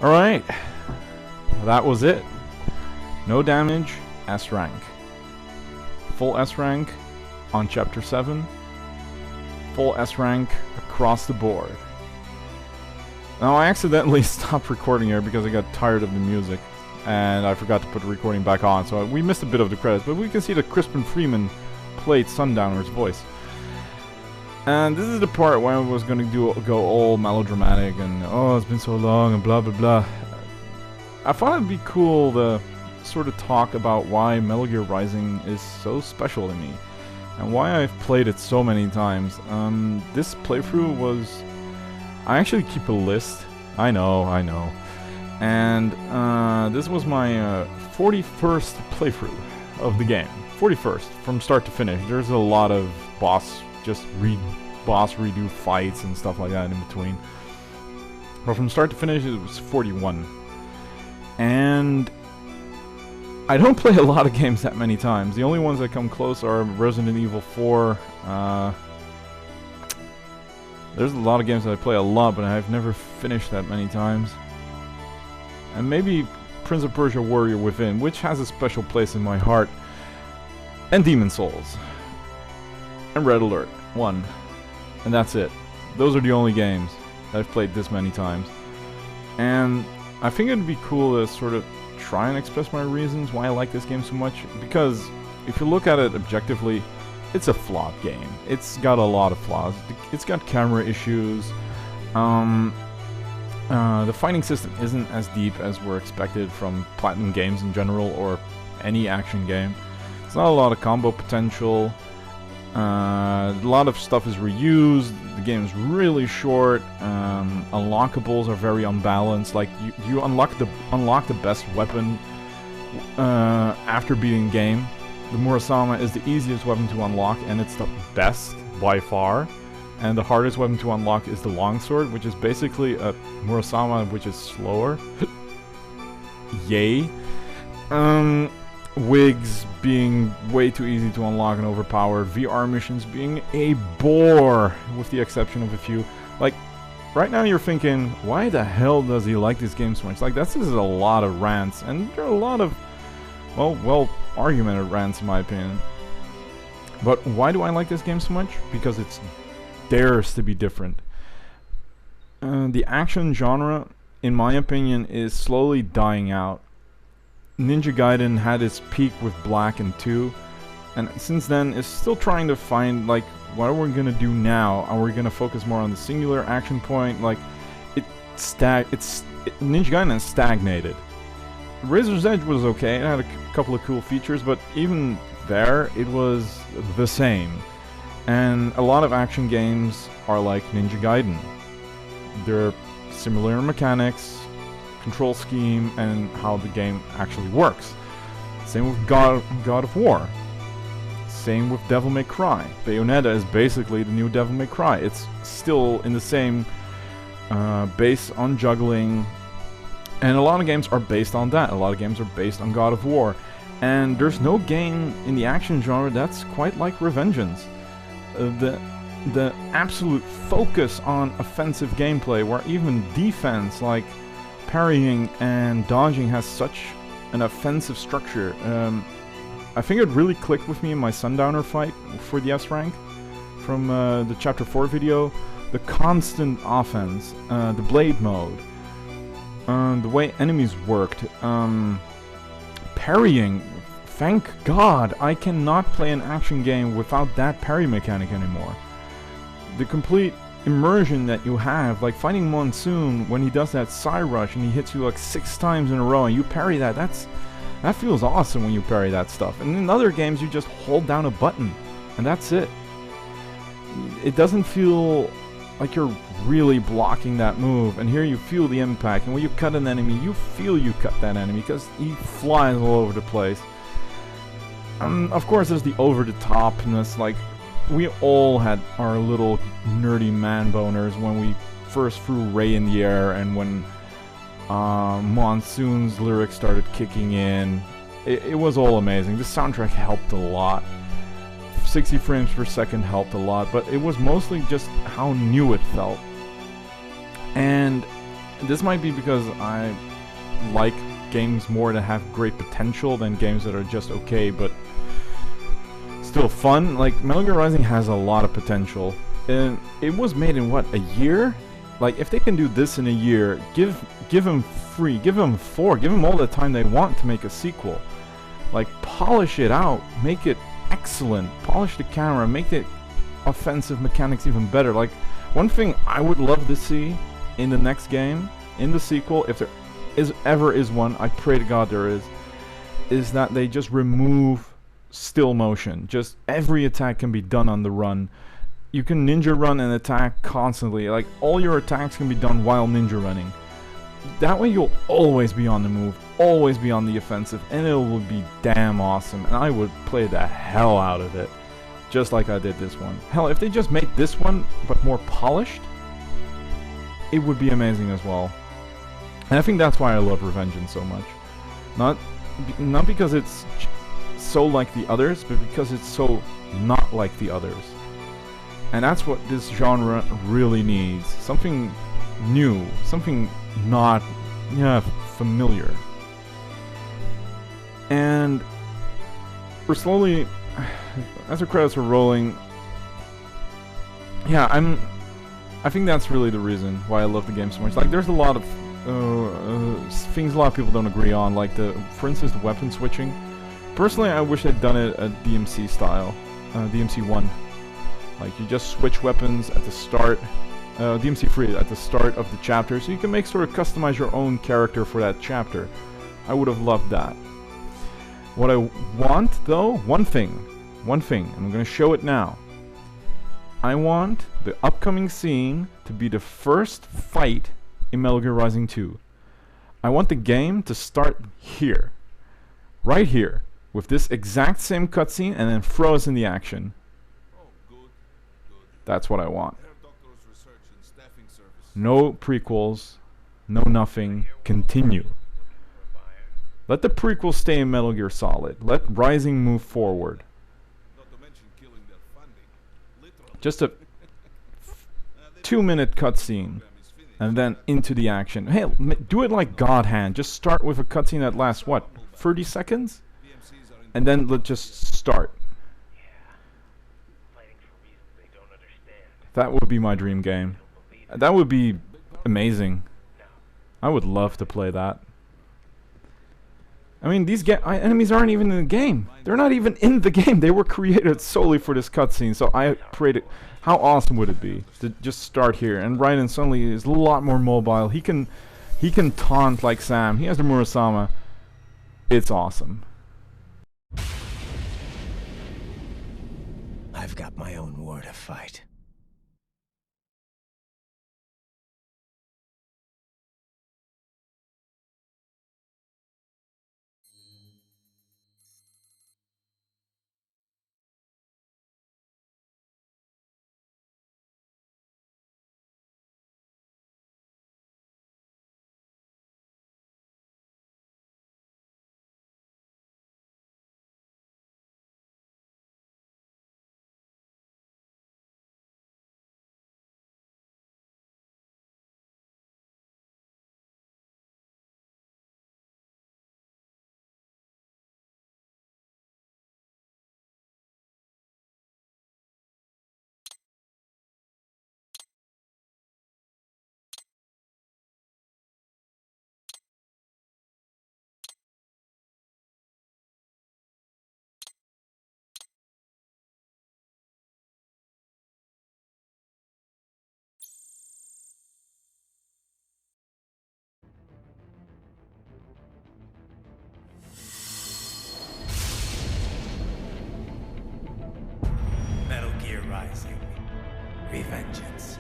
Alright, that was it. No damage, S rank. Full S rank on Chapter 7. Full S rank across the board. Now I accidentally stopped recording here because I got tired of the music. And I forgot to put the recording back on, so we missed a bit of the credits. But we can see that Crispin Freeman played Sundowner's voice. And this is the part where I was going to go all melodramatic and oh, it's been so long and blah blah blah. I thought it'd be cool to sort of talk about why Metal Gear Rising is so special to me and why I've played it so many times. This playthrough was... I actually keep a list. I know. And this was my 41st playthrough of the game. 41st, from start to finish. There's a lot of boss redo fights and stuff like that in between. But from start to finish, it was 41. And I don't play a lot of games that many times. The only ones that come close are Resident Evil 4. There's a lot of games that I play a lot, but I've never finished that many times. And maybe Prince of Persia Warrior Within, which has a special place in my heart. And Demon's Souls. And Red Alert 1. And that's it. Those are the only games that I've played this many times. And I think it'd be cool to sort of try and express my reasons why I like this game so much. Because if you look at it objectively, it's a flawed game. It's got a lot of flaws. It's got camera issues. The fighting system isn't as deep as we're expected from Platinum games in general, or any action game. There's not a lot of combo potential. A lot of stuff is reused. The game is really short. Unlockables are very unbalanced. Like you unlock the best weapon after beating the game. The Murasama is the easiest weapon to unlock, and it's the best by far. And the hardest weapon to unlock is the longsword, which is basically a Murasama which is slower. Yay. Wigs being way too easy to unlock and overpowered. VR missions being a bore, with the exception of a few. Like, right now you're thinking, why the hell does he like this game so much? Like, this is a lot of rants, and there are a lot of, well argumented rants in my opinion. But why do I like this game so much? Because it dares to be different. The action genre, in my opinion, is slowly dying out. Ninja Gaiden had its peak with Black and 2, and since then it's still trying to find, like, what are we gonna do now? Are we gonna focus more on the singular action point? Like, Ninja Gaiden has stagnated. Razor's Edge was okay, it had a couple of cool features, but even there, it was the same. And a lot of action games are like Ninja Gaiden. They're similar in mechanics, control scheme, and how the game actually works. Same with God of War. Same with Devil May Cry. Bayonetta is basically the new Devil May Cry. It's still in the same base on juggling. And a lot of games are based on that. A lot of games are based on God of War. And there's no game in the action genre that's quite like Revengeance. The absolute focus on offensive gameplay, where even defense, like parrying and dodging, has such an offensive structure. I think it really clicked with me in my Sundowner fight for the S rank from the Chapter 4 video. The constant offense, the blade mode, the way enemies worked, parrying. Thank God I cannot play an action game without that parry mechanic anymore. The complete immersion that you have, like fighting Monsoon when he does that side rush and he hits you like 6 times in a row and you parry that, that feels awesome when you parry that stuff. And in other games you just hold down a button and that's it. It doesn't feel like you're really blocking that move, and here you feel the impact, and when you cut an enemy, you feel you cut that enemy because he flies all over the place. Of course there's the over-the-topness, like we all had our little nerdy man boners when we first threw Ray in the air and when Monsoon's lyrics started kicking in. It was all amazing. The soundtrack helped a lot. 60 frames per second helped a lot, but it was mostly just how new it felt. And This might be because I like games more that have great potential than games that are just okay but still fun. Like, Metal Gear Rising has a lot of potential, and it was made in what, a year? Like, if they can do this in a year, give them 3, give them 4, give them all the time they want to make a sequel. Like, polish it out, make it excellent, polish the camera, make the offensive mechanics even better. Like, one thing I would love to see in the next game, in the sequel, if there ever is one, I pray to God there is that they just remove still motion. Just every attack can be done on the run. You can ninja run and attack constantly. Like, all your attacks can be done while ninja running. That way you'll always be on the move, always be on the offensive, and it will be damn awesome. And I would play the hell out of it, just like I did this one. Hell, if they just made this one but more polished, it would be amazing as well. And I think that's why I love Revengeance so much. Not because it's so like the others, but because it's so not like the others. And that's what this genre really needs. Something new, something not familiar. And we're slowly, as the credits are rolling, yeah, I think that's really the reason why I love the game so much. Like, there's a lot of things a lot of people don't agree on, like for instance, the weapon switching. Personally, I wish they'd done it at DMC style, DMC 1. Like, you just switch weapons at the start, DMC 3 at the start of the chapter, so you can sort of customize your own character for that chapter. I would have loved that. What I want, though, one thing, and I'm going to show it now. I want the upcoming scene to be the first fight in Metal Gear Rising 2. I want the game to start here. Right here. With this exact same cutscene and then throw us in the action. That's what I want. No prequels. No nothing. Continue. Let the prequels stay in Metal Gear Solid. Let Rising move forward. Just a 2-minute cutscene. And then into the action. Hey, do it like God Hand. Just start with a cutscene that lasts, what, 30 seconds? And then let's just start. That would be my dream game. That would be amazing. I would love to play that. I mean, these enemies aren't even in the game. They're not even in the game. They were created solely for this cutscene. So I prayed it. How awesome would it be to just start here? And Raiden suddenly is a lot more mobile. He can taunt like Sam. He has the Murasama. It's awesome. I've got my own war to fight. Metal Gear Rising: Revengeance.